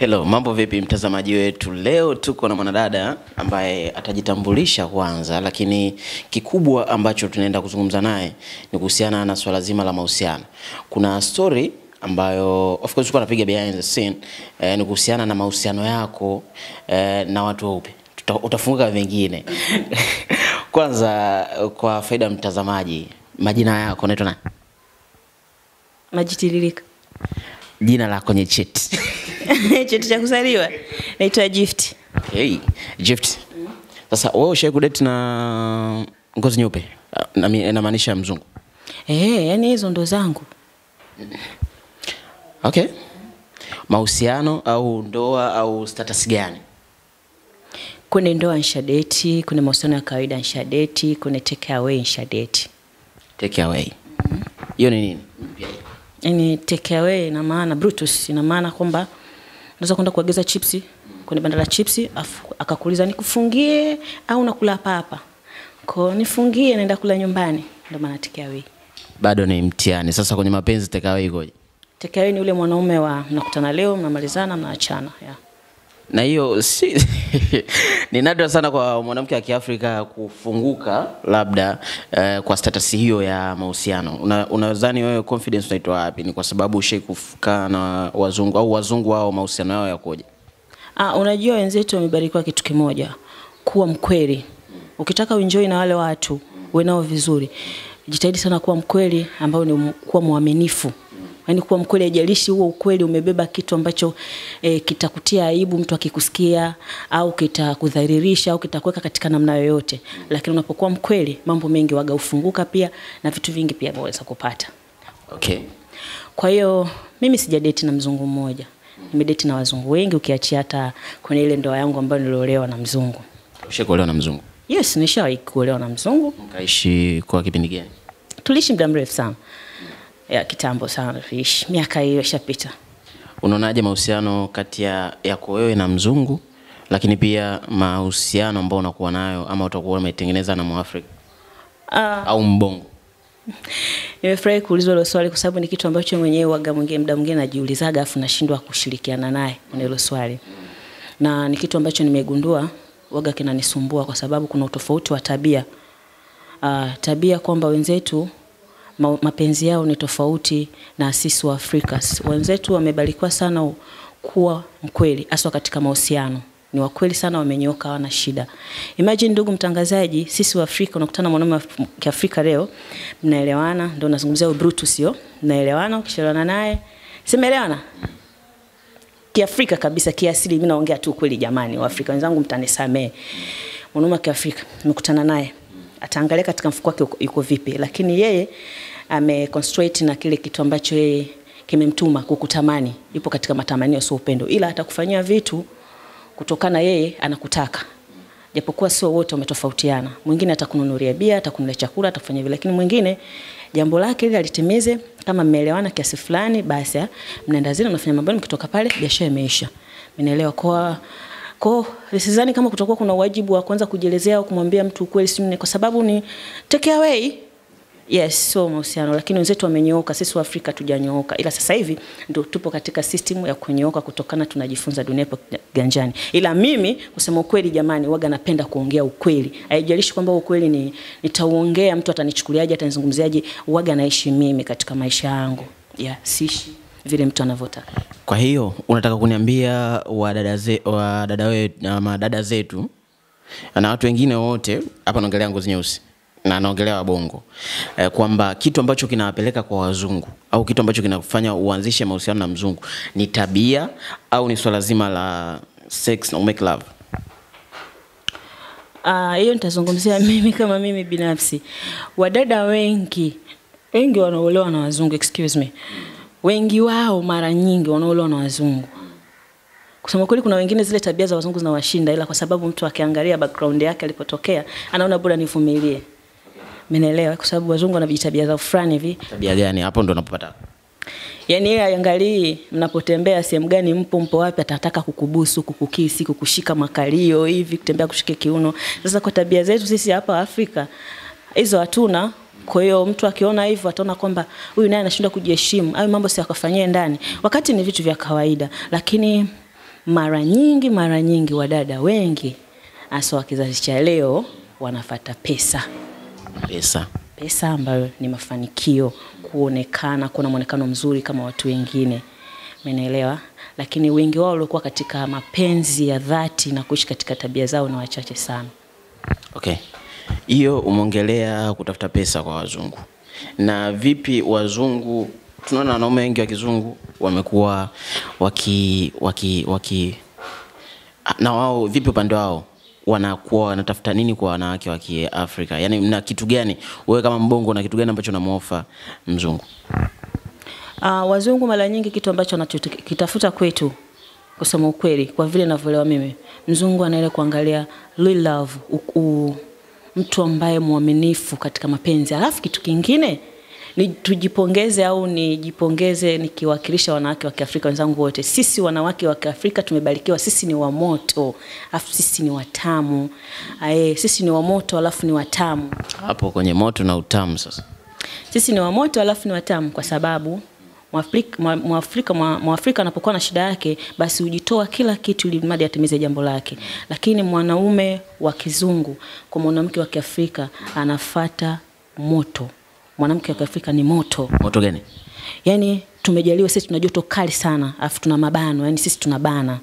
Hello, mambo vipi mtazamaji wetu? Leo tuko na mwanadada ambaye atajitambulisha kwanza, lakini kikubwa ambacho tunaenda kuzungumza naye ni kuhusiana na swala zima la mahusiano. Kuna story ambayo of course tuko napiga behind the scene, ni kuhusiana na mahusiano yako na watu weupe. Utafunguka vingine. Kwanza kwa faida mtazamaji, majina yako unaitwa nani? Majitiririka. Jina lako kwenye cheti. Cheti cha kuzaliwa naitwa Gift. Okay, Gift. Sasa wewe ushawahi kudate na ngozi nyeupe? Na maanisha mzungu. Yani hizo ndo zangu. Okay. Mahusiano au ndoa au status gani? Kuna ndoa nshadeti, kuna mahusiano ya kawaida nshadeti, kuna take away nshadeti. Take away. Hiyo ni nini? Yani take away ina maana Brutus, ina maana kwamba unaweza kwenda kuagiza chipsi kwenye banda la chipsi akakuuliza nikufungie au nakula hapa hapa. Kwa nifungie naenda kula nyumbani, ndio maana take away. Bado ni mtihani. Sasa kwenye mapenzi take away ikoje? Take away ni ule mwanaume wa mnakutana leo, mnamalizana, mnaachana, yeah. Na hiyo si ni nadra sana kwa mwanamke wa Kiafrika kufunguka labda kwa status hiyo ya mahusiano. Unadhani wewe confidence unaitoa wapi? Ni kwa sababu ushaikufuka na wazungu au wazungu wao mahusiano yao yakoje? Unajua wenzetu wamebarikiwa kitu kimoja, kuwa mkweli. Ukitaka uenjoy na wale watu, uwe nao vizuri, jitahidi sana kuwa mkweli, ambao ni kuwa muaminifu. Yaani kuwa mkweli, haijalishi huo ukweli umebeba kitu ambacho kitakutia aibu mtu akikusikia au kitakudhalilisha au kitakuweka katika namna yoyote. Lakini unapokuwa mkweli, mambo mengi waga ufunguka pia na vitu vingi pia unaweza kupata. Okay. Kwa hiyo mimi sijadate na mzungu mmoja. Nimedate na wazungu wengi, ukiachia hata kwenye ile ndoa yangu ambayo niliolewa na mzungu. Ushakuolewa na mzungu? Yes, nishawahi kuolewa na mzungu. Ukaishi kwa kipindi gani? Tuliishi muda mrefu sana. Ya kitambo sana tuliishi. Miaka hiyo ishapita. Unaonaje mahusiano kati yako wewe na mzungu, lakini pia mahusiano ambayo unakuwa nayo ama utakuwa umetengeneza na Mwafrika au mbongo? Nimefurahi kuulizwa hilo swali kwa sababu ni kitu ambacho mwenyewe waga muda mwingine najiulizaga afu nashindwa kushirikiana naye kwenye hilo swali. Na ni kitu ambacho nimegundua waga kinanisumbua kwa sababu kuna utofauti wa tabia. Tabia kwamba wenzetu mapenzi yao ni tofauti na sisi wa Afrika. Wenzetu wamebarikiwa sana kuwa mkweli hasa katika mahusiano. Ni wakweli sana, wamenyoka, hawana shida. Imagine ndugu mtangazaji, sisi wa Afrika unakutana mwanaume wa Kiafrika leo, mnaelewana, ndio nazungumzia Brutus hiyo. Mnaelewana, ukishaelewana naye, simeelewana. Kiafrika kabisa, kiasili mimi naongea tu kweli jamani, wa Afrika wenzangu mtanisamee. Mwanaume wa Kiafrika nimekutana naye, ataangalia katika mfuko wake yuko vipi, lakini yeye ameconcentrate na kile kitu ambacho yeye kimemtuma kukutamani. Yupo katika matamanio sio upendo, ila atakufanyia vitu kutokana yeye anakutaka. Japokuwa sio wote wametofautiana. Mwingine atakununulia bia, atakununulia chakula, atafanya vile, lakini mwingine jambo lake ile alitimize. Kama mmeelewana kiasi fulani, basi mnaenda zile mnafanya mambo, mkitoka pale biashara imeisha. Mnaelewa kwa sidhani kama kutakuwa kuna wajibu wa kwanza kujielezea au kumwambia mtu ukweli, si kwa sababu ni take away. Yes, so mahusiano, lakini wenzetu wamenyooka, sisi wa Afrika tujanyooka. Ila sasa hivi ndio tupo katika system ya kunyooka kutokana tunajifunza dunia ipo ganjani. Ila mimi kusema ukweli jamani, waga napenda kuongea ukweli. Haijalishi kwamba ukweli nitauongea mtu atanichukuliaje, atanizungumziaje, waga naishi mimi katika maisha yangu. Sishi vile mtu anavyotaka. Kwa hiyo unataka kuniambia wadada zetu na watu wengine wote hapa, naongelea ngozi nyeusi na naongelea wabongo, kwamba kitu ambacho kinawapeleka kwa wazungu au kitu ambacho kinakufanya uanzishe mahusiano na mzungu ni tabia au ni swala zima la sex na make love? Hiyo nitazungumzia mimi kama mimi binafsi. Wadada wengi wanaolewa na wazungu, excuse me. Wengi wao mara nyingi wanaolewa na wazungu. Kusema kweli kuna wengine zile tabia za wazungu zinawashinda, ila kwa sababu mtu akiangalia background yake alipotokea, anaona bora nivumilie. Mnaelewa, kwa sababu wazungu wana vitabia za fulani hivi. Tabia gani? Hapo ndo unapopata. Yaani yeye angalie mnapotembea sehemu gani, mpo wapi, atataka kukubusu, kukukisi, kukushika makalio hivi, kutembea kushike kiuno. Sasa kwa tabia zetu sisi hapa Afrika hizo hatuna. Kwa hiyo mtu akiona hivyo ataona kwamba huyu naye anashindwa kujiheshimu, au mambo si akafanyia ndani, wakati ni vitu vya kawaida. Lakini mara nyingi wadada wengi hasa wa kizazi cha leo wanafuata pesa. Pesa ambayo ni mafanikio, kuonekana, kuna muonekano mzuri kama watu wengine. Umeelewa? Lakini wengi wao walikuwa katika mapenzi ya dhati na kuishi katika tabia zao ni wachache sana. Okay. Hiyo umeongelea kutafuta pesa kwa wazungu. Na vipi wazungu, tunaona wanaume wengi wa kizungu wamekuwa na wao vipi upande wao wanakuwa wanatafuta nini kwa wanawake wa Kiafrika? Yaani mna kitu gani wewe kama mbongo na kitu gani ambacho unamuofa mzungu? Wazungu mara nyingi kitu ambacho wanachokitafuta kwetu, kusema ukweli, kwa vile ninavyoelewa mimi, mzungu anaele kuangalia real love, mtu ambaye muaminifu katika mapenzi. Alafu kitu kingine ni tujipongeze au nijipongeze nikiwakilisha wanawake wa Kiafrika wenzangu wote. Sisi wanawake wa Kiafrika tumebarikiwa, sisi ni wa moto, alafu sisi ni watamu. Sisi ni wa moto alafu ni watamu. Hapo kwenye moto na utamu sasa. Sisi ni wa moto alafu ni watamu kwa sababu Mwafrika anapokuwa na shida yake basi hujitoa kila kitu ili mradi atimize jambo lake. Lakini mwanaume wa kizungu kwa mwanamke wa Kiafrika anafuata moto. Mwanamke wa Kiafrika ni moto. Moto gani? Yaani tumejaliwa sisi tuna joto kali sana, alafu tuna mabano, yani sisi tunabana.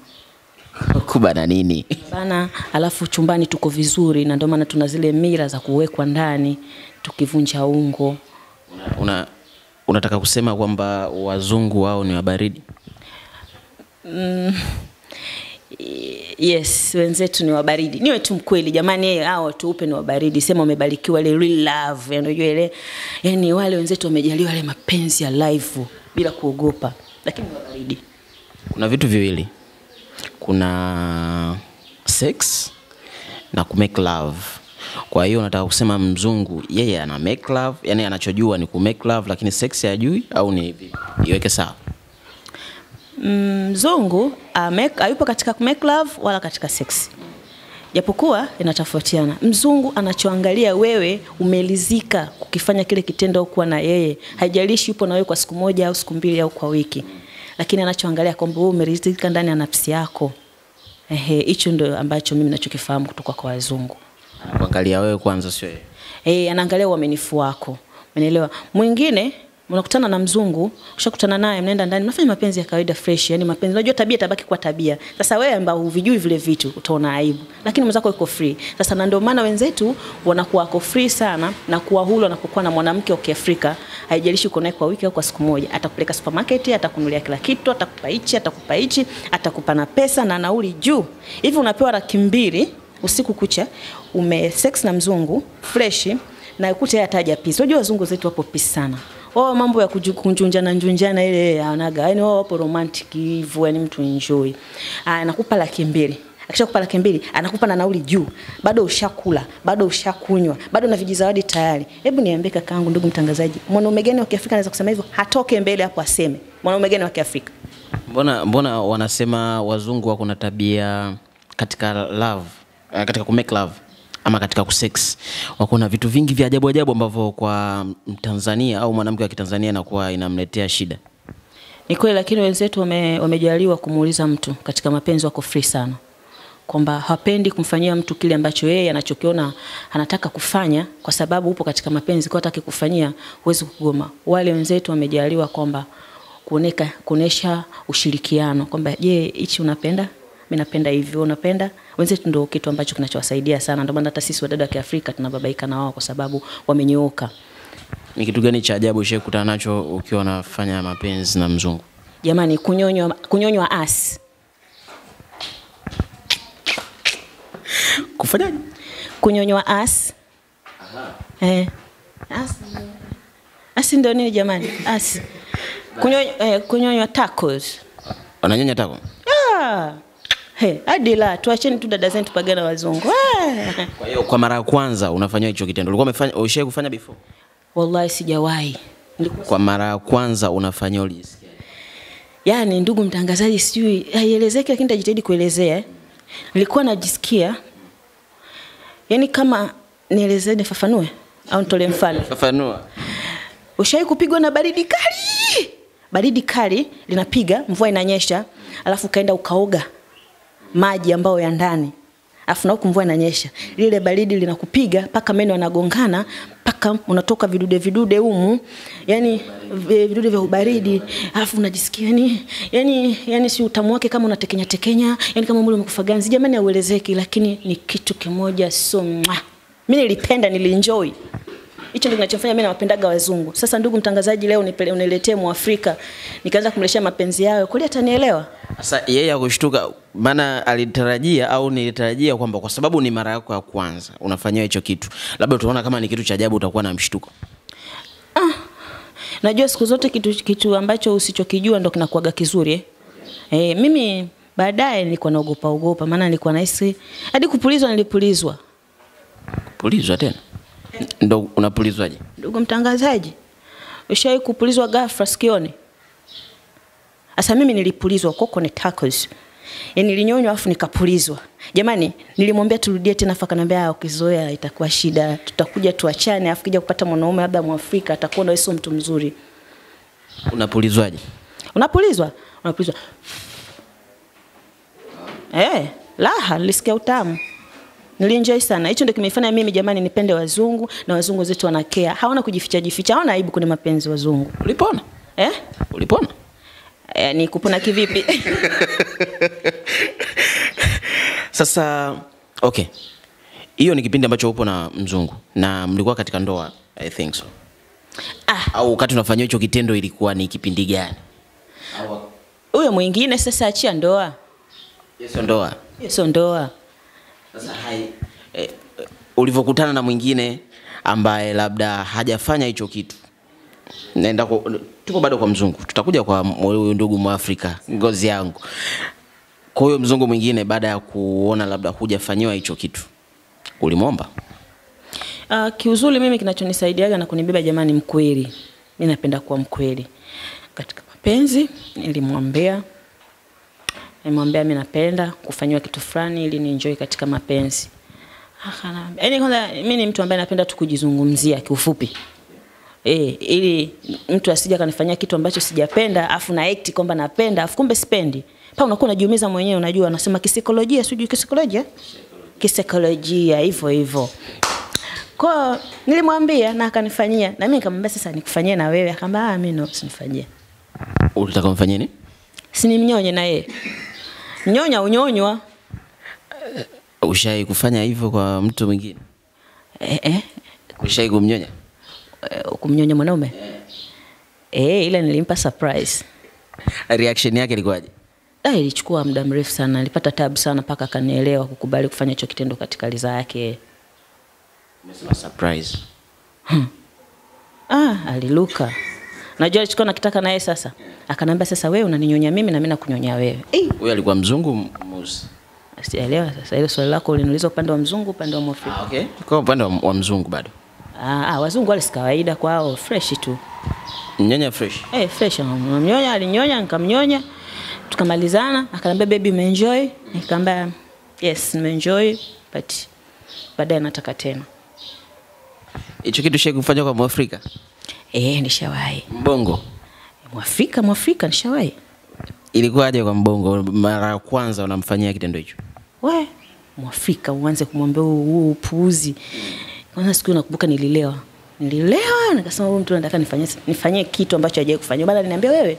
Kubana nini? Bana, alafu chumbani tuko vizuri na ndio maana tuna zile mira za kuwekwa ndani tukivunja ungo. Unataka kusema kwamba wazungu wao ni wabaridi? Yes, wenzetu ni wabaridi. Niwe tu mkweli jamani, hao tuupe ni wabaridi. Sema umebarikiwa ile real love, unajua ile. Yaani wale wenzetu wamejaliwa ile mapenzi ya live bila kuogopa. Lakini ni wabaridi. Kuna vitu viwili. Kuna sex na kumake love. Kwa hiyo nataka kusema mzungu yeye ana make love, yani anachojua ni kumake love lakini sex hajui au ni hivi? Iweke sawa. Mzungu hayupo katika kumake love wala katika sex. Japokuwa inatofautiana. Mzungu anachoangalia wewe umelizika kukifanya kile kitendo kuwa na yeye. Haijalishi yupo na wewe kwa siku moja au siku mbili au kwa wiki. Lakini anachoangalia kwamba wewe umeridhika ndani ya nafsi yako. Hicho ndio ambacho mimi ninachokifahamu kutoka kwa wazungu. Anaangalia wewe kwanza sio yeye. Anaangalia uaminifu wako. Umeelewa? Mwingine unakutana na mzungu, ushakutana naye mnaenda ndani, mnafanya mapenzi ya kawaida fresh, yani mapenzi. Unajua tabia tabaki kwa tabia. Sasa wewe ambao huvijui vile vitu utaona aibu, lakini mzako yuko free. Sasa na ndio maana wenzetu wanakuwa wako free sana na kuwa huru wanapokuwa na mwanamke wa Kiafrika. Haijalishi uko naye kwa wiki au kwa siku moja, atakupeleka supermarket, atakununulia kila kitu, atakupa hichi, atakupa na pesa na nauli juu. Hivi unapewa 200 usiku kucha, sex na mzungu fresh na ukute yeye ataja peace. Unajua wazungu zetu wapo peace sana. Mambo ya kunjunjana ile anaga. Yaani wao wapo romantic hivyo, yani mtu enjoy. Anakupa 200. Akishakupa 200, anakupa na nauli juu. Bado ushakula, bado ushakunywa, bado na vijizawadi tayari. Hebu niambie kakaangu, ndugu mtangazaji, mwanaume gani wa Kiafrika anaweza kusema hivyo? Hatoke mbele hapo aseme. Mwanaume gani wa Kiafrika? Mbona wanasema wazungu wako na tabia katika love, katika kumake love ama katika kusex, wako na vitu vingi vya ajabu ambavyo kwa Mtanzania au mwanamke wa Kitanzania inakuwa inamletea shida? Ni kweli, lakini wenzetu wamejaliwa kumuuliza mtu katika mapenzi wako free sana. Kwamba hapendi kumfanyia mtu kile ambacho yeye anachokiona anataka kufanya, kwa sababu upo katika mapenzi kwa hataki kufanyia huwezi kugoma. Wale wenzetu wamejaliwa kwamba kuonesha ushirikiano kwamba je, hichi unapenda? Mimi napenda hivyo, unapenda? Wenzetu ndio kitu ambacho kinachowasaidia sana. Ndio maana hata sisi wadada wa Kiafrika tunababaika na wao kwa sababu wamenyooka. Ni kitu gani cha ajabu ushekutana nacho ukiwa unafanya mapenzi na mzungu? Jamani, kunyonywa ass. Kufanyaje? Kunyonywa ass. Ass ndio nini jamani? Ass. Kunyonywa tacos. Unanyonya tako? Hadi la tuacheni tu dada zetu pagana wazungu. Kwa hiyo kwa mara ya kwanza unafanya hicho kitendo, ulikuwa umeshawahi kufanya before? Wallahi sijawahi. Kwa mara ya kwanza unafanya ulisikia? Yaani ndugu mtangazaji, sijui haielezeki lakini nitajitahidi kuelezea. Nilikuwa najisikia, yani kama nielezee nifafanue au nitolee mfano? Fafanua. Ushawahi kupigwa na baridi kali? Baridi kali linapiga, mvua inanyesha, alafu kaenda ukaoga maji ambayo ya ndani. Afu na huku mvua inanyesha. Lile baridi linakupiga paka meno yanagongana, paka unatoka vidude humu. Yaani vidude vya ubaridi. Afu unajisikia yani si utamu wake kama unatekenya, yani kama mwili umekufa ganzi. Jamani hauelezeki, lakini ni kitu kimoja so mimi nilipenda, nilienjoy. Hicho ndio kinachofanya mimi nawapendaga wazungu. Sasa ndugu mtangazaji, leo uniletee Muafrika, nikaanza kumleshia mapenzi yao, kweli atanielewa? Sasa yeye akushtuka, maana alitarajia au nilitarajia kwamba kwa sababu ni mara yako ya kwanza unafanywa hicho kitu, labda utaona kama ni kitu cha ajabu, utakuwa na mshtuko. Najua siku zote kitu ambacho usichokijua ndo kinakuaga kizuri mimi baadaye nilikuwa naogopa maana nilikuwa nahisi hadi kupulizwa nilipulizwa. Kupulizwa tena? Ndo unapulizwaje? Ndugu mtangazaji, ushawahi kupulizwa ghafla sikioni? Asa mimi nilipulizwa koko ni tacos. Yaani nilinyonywa afu nikapulizwa. Jamani, nilimwambia turudie tena afa kanambia ukizoea itakuwa shida. Tutakuja tuachane afu kija kupata mwanaume labda Muafrika atakuwa na wewe mtu mzuri. Unapulizwaje? Unapulizwa? Laha, nilisikia utamu. Nilienjoy sana. Hicho ndio kimefanya mimi jamani nipende wazungu, na wazungu zetu wanakea. Hawana kujificha, hawana aibu kwenye mapenzi wazungu. Ulipona? Ulipona? Ni kupona kivipi? Sasa okay. Hiyo ni kipindi ambacho upo na mzungu na mlikuwa katika ndoa, I think so. Au wakati unafanya hicho kitendo ilikuwa ni kipindi gani? Huyo mwingine sasa achia ndoa. Yeso ndoa. Sasa ulivokutana na mwingine ambaye labda hajafanya hicho kitu. Tuko bado kwa mzungu. Tutakuja kwa huyu ndugu Muafrika, ngozi yangu. Kwa hiyo mzungu mwingine baada ya kuona labda hujafanywa hicho kitu, ulimwomba? Kiuzuri mimi kinachonisaidiaga na kunibeba jamani mkweli. Mimi napenda kuwa mkweli. Katika mapenzi nilimwambia mimi napenda kufanywa kitu fulani ili nienjoy katika mapenzi. Akanambia. Yaani kwanza mimi ni mtu ambaye napenda tu kujizungumzia kiufupi. Ili mtu asije akanifanyia kitu ambacho sijapenda afu na act kwamba napenda afu kumbe sipendi. Pa unakuwa unajiumiza mwenyewe, unajua anasema kisaikolojia, sijui kisaikolojia hivyo. Kwa nilimwambia na akanifanyia, na mimi nikamwambia sasa nikufanyie na wewe, akamwambia mimi usinifanyie. Ulitaka kumfanyia nini? Sinimnyonye na yeye. Nyonya unyonywa. Ushai kufanya hivyo kwa mtu mwingine? Ushai kumnyonya? Kumnyonya mwanaume? Ile nilimpa surprise. Reaction yake ilikuwaje? Ilichukua muda mrefu sana, nilipata tabu sana paka akanielewa kukubali kufanya hicho kitendo katika liza yake. Umesema surprise. Aliluka. Najua alichukua nakitaka naye sasa. Akanambia sasa wewe unaninyonya mimi na mimi nakunyonya wewe. Huyo alikuwa mzungu mweusi? Sielewa sasa ile swali lako uliniuliza upande wa mzungu upande wa Mwafrika. Okay. Kwa upande wa mzungu bado. Wazungu wale si kawaida kwao, fresh tu. Nyonya fresh? Fresh. Mnyonya alinyonya, nikamnyonya. Tukamalizana, akanambia baby umeenjoy? Nikamwambia yes, nimeenjoy but baadaye nataka tena. Hicho kitu shai kufanya kwa Mwafrika? Nishawahi. Mbongo? Mwafrika nishawahi. Ilikuwaje kwa mbongo mara ya kwanza unamfanyia kitendo hicho? Mwafrika uanze kumwambia huu upuuzi. Kwanza siku nakumbuka nililewa nikasema huyu mtu anataka nifanyie kitu ambacho hajawahi kufanya. Bala aliniambia wewe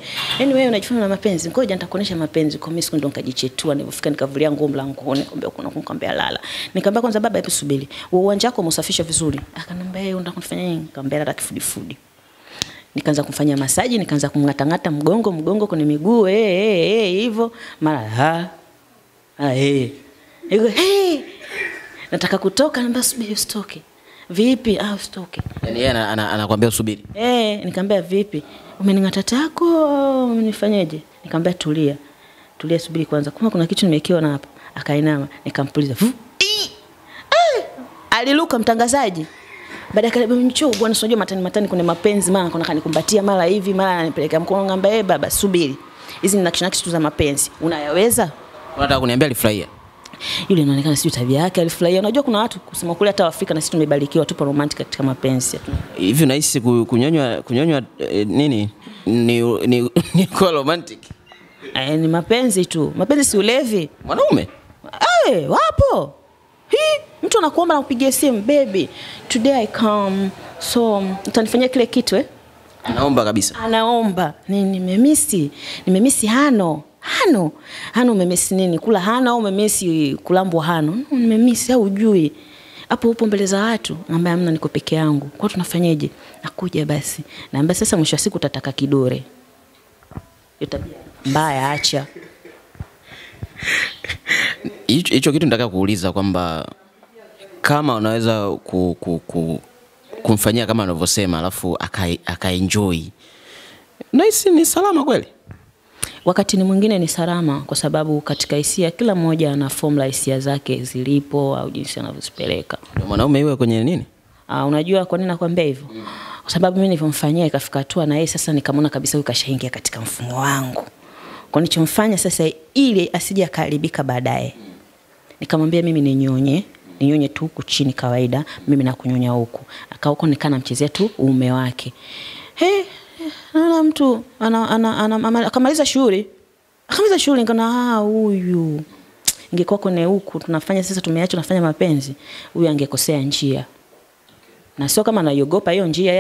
unajifanya na mapenzi, ngoja nitakuonesha mapenzi. Kwa mimi siku ndo nikajichetua, nilipofika nikavulia nguo mlangoni, nikamwambia lala. Nikamwambia kwanza baba hebu subiri, uwanja wako umesafisha vizuri. Akanambia unataka kunifanyia nini? Nikamwambia nataka kifudifudi. Nikaanza kumfanyia masaji, nikaanza kumngatangata mgongo kwenye miguu hivyo. Mara nataka kutoka, anambia subiri usitoke. Vipi? Usitoke. Yaani yeye anakuambia usubiri. Nikamwambia vipi? Umeningata tako umenifanyaje? Nikamwambia tulia, subiri kwanza. Kuna kitu nimekiona hapa. Akainama, nikampuliza. Aliluka mtangazaji. Baada ya karibu mchoo bwana, unajua matani kwenye mapenzi, mara kuna kanikumbatia mara hivi, mara ananipeleka mkono, ngamba baba subiri. Hizi ni nakshi tu za mapenzi. Unayaweza? Unataka kuniambia alifurahia? Yule inaonekana sio tabia yake, alifurahia. Unajua kuna watu kusema kule hata Afrika na sisi tumebarikiwa tupo romantic katika mapenzi. Hivi unahisi kunyonywa nini? Ni kwa romantic? Ni mapenzi tu. Mapenzi si ulevi. Mwanaume? Wapo. Mtu anakuomba na kupigia simu, baby, today I come, so utanifanyia kile kitu Anaomba kabisa. Anaomba. Nimemisi hano umemisi nini? Kula hano au umemisi kulambwa hano? Nimemisi au hujui. Hapo upo mbele za watu, naambia hamna, niko peke yangu. Kwa tunafanyaje? Nakuja basi. Naambia sasa mwisho wa siku utataka kidore. Mbaya, acha. Hicho kitu nataka kuuliza kwamba kama unaweza kumfanyia kama anavyosema alafu akaenjoy. Nahisi ni salama kweli? Wakati ni mwingine ni salama kwa sababu katika hisia kila mmoja ana formula hisia zake zilipo au jinsi anavyozipeleka. Mwanaume yule kwenye nini? Unajua kwa nini nakwambia hivyo? Kwa sababu mimi nilivyomfanyia ikafika hatua na yeye sasa nikamwona kabisa huyu kashaingia katika mfumo wangu. Kwa nilichomfanya sasa ili asije akaharibika baadaye. Nikamwambia mimi ninyonye tu huku chini kawaida, mimi nakunyonya huku. Akaoko nikana mchezea tu uume wake. Naona mtu akamaliza shule. Nikaona huyu ingekuwa kwenye huku tunafanya sasa, tumeacha tunafanya mapenzi, huyu angekosea njia. Na sio kama anaiogopa hiyo njia.